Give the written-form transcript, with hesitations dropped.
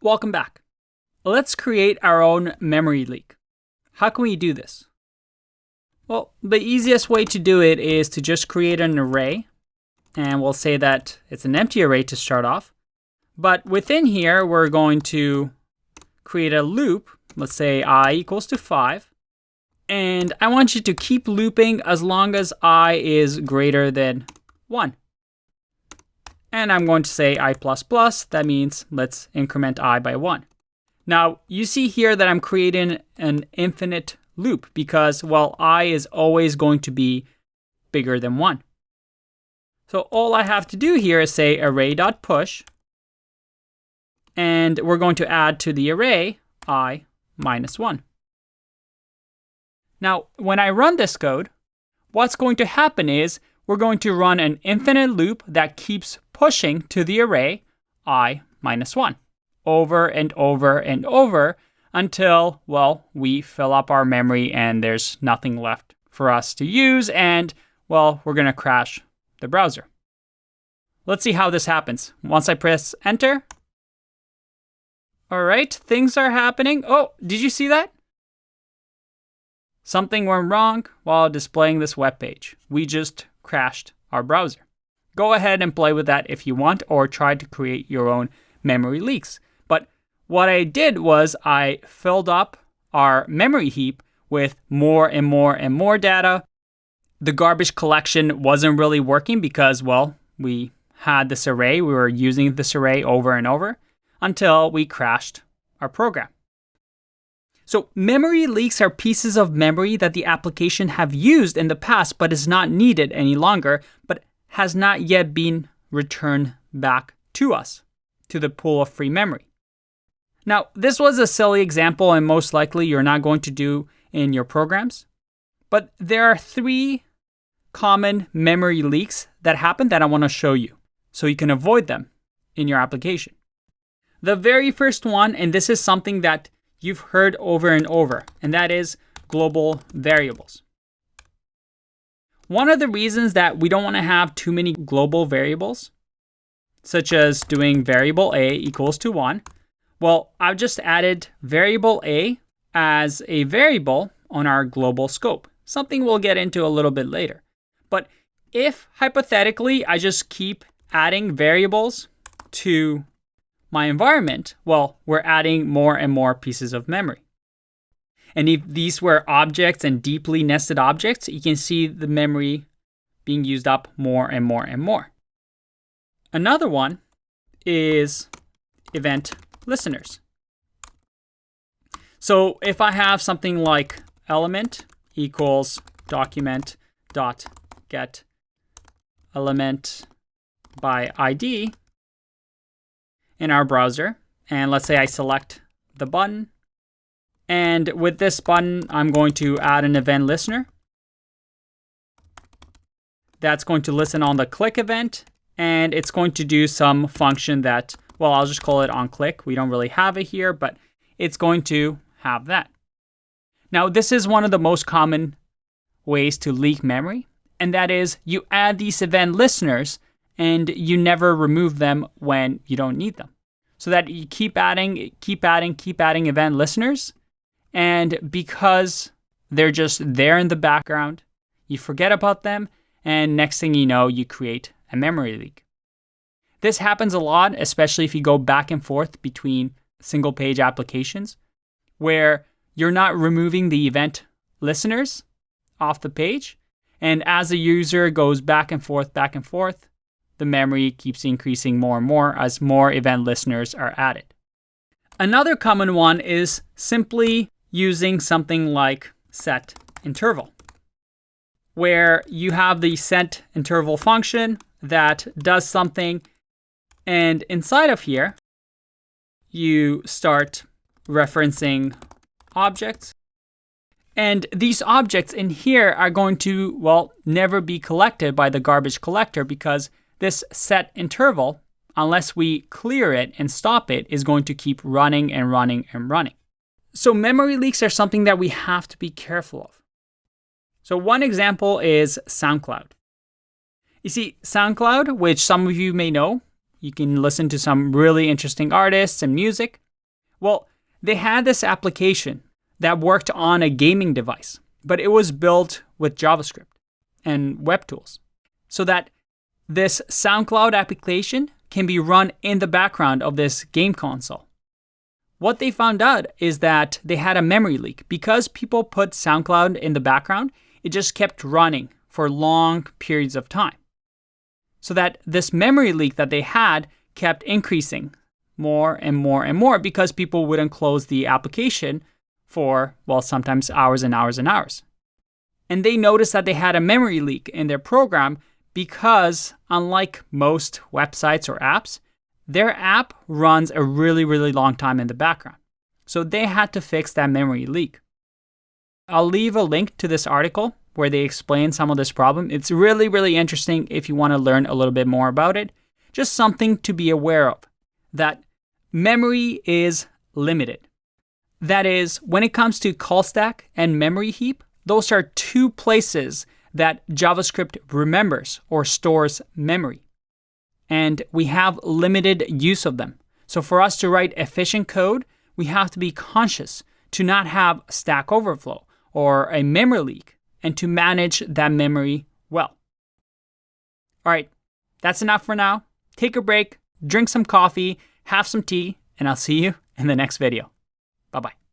Welcome back. Let's create our own memory leak. How can we do this? Well, the easiest way to do it is to just create an array, and we'll say that it's an empty array to start off. But within here, we're going to create a loop. Let's say I equals to 5. And I want you to keep looping as long as I is greater than 1. And I'm going to say I++. That means let's increment I by 1. Now, you see here that I'm creating an infinite loop because, well, I is always going to be bigger than 1. So all I have to do here is say array.push. And we're going to add to the array I minus 1. Now, when I run this code, what's going to happen is we're going to run an infinite loop that keeps pushing to the array I minus 1 over and over and over until, well, we fill up our memory and there's nothing left for us to use and, well, we're going to crash the browser. Let's see how this happens. Once I press enter. All right, things are happening. Oh, did you see that? Something went wrong while displaying this web page. We just crashed our browser. Go ahead and play with that if you want, or try to create your own memory leaks. But what I did was I filled up our memory heap with more and more and more data. The garbage collection wasn't really working because, well, we had this array. We were using this array over and over until we crashed our program. So memory leaks are pieces of memory that the application have used in the past but is not needed any longer, but has not yet been returned back to us, to the pool of free memory. Now, this was a silly example and most likely you're not going to do in your programs, but there are 3 common memory leaks that happen that I want to show you so you can avoid them in your application. The very first one, and this is something that you've heard over and over, and that is global variables. One of the reasons that we don't want to have too many global variables, such as doing variable a equals to 1, well, I've just added variable a as a variable on our global scope, something we'll get into a little bit later. But if hypothetically I just keep adding variables to my environment, well, we're adding more and more pieces of memory. And if these were objects and deeply nested objects, you can see the memory being used up more and more and more. Another one is event listeners. So if I have something like element equals document dot get element by ID, in our browser, and let's say I select the button, and with this button I'm going to add an event listener that's going to listen on the click event, and it's going to do some function that, well, I'll just call it on click. We don't really have it here, but it's going to have that. Now, this is one of the most common ways to leak memory, and that is you add these event listeners and you never remove them when you don't need them. So that you keep adding event listeners. And because they're just there in the background, you forget about them. And next thing you know, you create a memory leak. This happens a lot, especially if you go back and forth between single page applications where you're not removing the event listeners off the page. And as the user goes back and forth, the memory keeps increasing more and more as more event listeners are added. Another common one is simply using something like set interval, where you have the set interval function that does something, and inside of here, you start referencing objects. And these objects in here are going to, well, never be collected by the garbage collector because this set interval, unless we clear it and stop it, is going to keep running and running and running. So memory leaks are something that we have to be careful of. So one example is SoundCloud. You see, SoundCloud, which some of you may know, you can listen to some really interesting artists and music. Well, they had this application that worked on a gaming device, but it was built with JavaScript and web tools so that this SoundCloud application can be run in the background of this game console. What they found out is that they had a memory leak. Because people put SoundCloud in the background, it just kept running for long periods of time. So that this memory leak that they had kept increasing more and more and more because people wouldn't close the application for, well, sometimes hours and hours and hours. And they noticed that they had a memory leak in their program because, unlike most websites or apps, their app runs a really, really long time in the background. So they had to fix that memory leak. I'll leave a link to this article where they explain some of this problem. It's really, really interesting if you want to learn a little bit more about it. Just something to be aware of, that memory is limited. That is, when it comes to call stack and memory heap, those are two places that JavaScript remembers or stores memory. And we have limited use of them. So for us to write efficient code, we have to be conscious to not have Stack Overflow or a memory leak and to manage that memory well. All right, that's enough for now. Take a break, drink some coffee, have some tea, and I'll see you in the next video. Bye-bye.